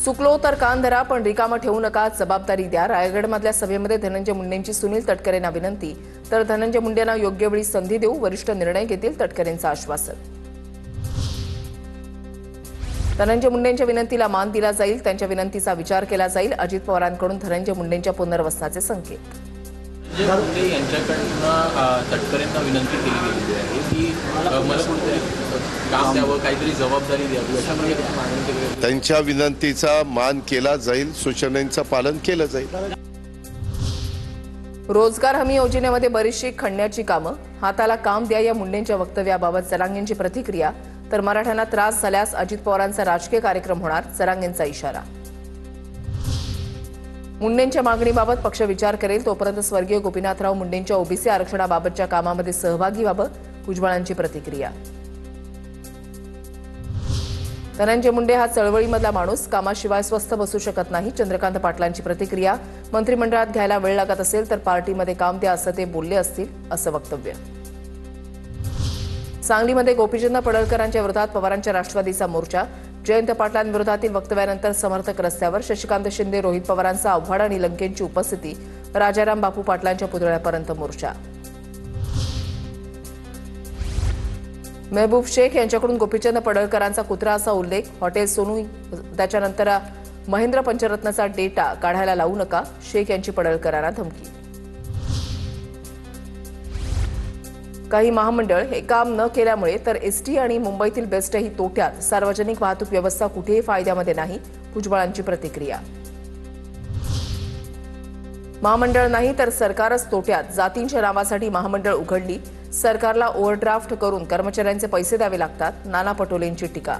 चुकलो तर कान धरा, पण रिकामं ठेवू नका, जबाबदारी द्या। रायगडमधल्या सभेमध्ये धनंजय मुंडेंची सुनील तटकरेंना विनंती, तर धनंजय मुंडेंना योग्य वेळी संधी देऊ, वरिष्ठ निर्णय घेतील, तटकरेंचं आश्वासन। धनंजय मुंडेंच्या विनंतीला मान दिला जाईल, त्यांच्या विनंतीचा विचार केला जाईल। अजित पवारांकडून धनंजय मुंडेंच्या पुनर्वसनाचे संकेत। मुंडे यांच्याकडनं तटकरेंना विनंती केली गेलेली आहे की मला कुठे काम द्यावं, काहीतरी जबाबदारी द्यावी, अशा प्रकारे मागणी केली आहे। त्यांच्या विनंतीचा मान केला जाईल, सूचनांचं पालन केलं जाईल। रोजगार हमी योजनेमध्ये बरीचशी खणण्याची कामं, हाताला काम द्या या मुंडेंच्या वक्तव्याबाबत जरांगेंची प्रतिक्रिया, तर मराठ्यांना त्रास झाल्यास अजित पवारांचा राजकीय कार्यक्रम होणार, जरांगेंचा इशारा। मुंडेंच्या मागणीबाबत पक्ष विचार करेल, तोपर्यंत स्वर्गीय गोपीनाथराव मुंडेंच्या ओबीसी आरक्षणाबाबतच्या कामामध्ये सहभागी व्हावं, भुजबळांची प्रतिक्रिया। धनंजय मुंडे हा चळवळीमधला माणूस, कामाशिवाय स्वस्थ बसू शकत नाही, चंद्रकांत पाटलांची प्रतिक्रिया। मंत्रिमंडळात घ्यायला वेळ लागत असेल तर पार्टीमध्ये काम द्या असं ते बोलले असतील, असं वक्तव्य। सांगलीमध्ये गोपीचंद पडळकरांच्या विरोधात पवारांच्या राष्ट्रवादीचा मोर्चा, जयंत पाटलांविरोधातील वक्तव्यानंतर समर्थक रस्त्यावर, शशिकांत शिंदे, रोहित पवारांचा आव्हाड आणि लंकेंची उपस्थिती, राजाराम बापू पाटलांच्या पुतळ्यापर्यंत मोर्चा। महबूब शेख यांच्याकडून गोपीचंद पडळकरांचा कुत्रा असा उल्लेख, हॉटेल सोनू त्याच्यानंतर महेंद्र पंचरत्नचा डेटा काढायला लावू नका, शेख यांची पडळकरांना धमकी। काही महामंडळ हे काम न केल्यामुळे तर एसटी आणि मुंबईतील बेस्टही तोट्यात, सार्वजनिक वाहतूक व्यवस्था कुठेही फायद्यामध्ये नाही, भुजबळांची प्रतिक्रिया। महामंडळ नाही तर सरकारच तोट्यात, जातींच्या नावासाठी महामंडळ उघडली, सरकारला ओव्हरड्राफ्ट करून कर्मचाऱ्यांचे पैसे द्यावे लागतात, नाना पटोलेंची टीका।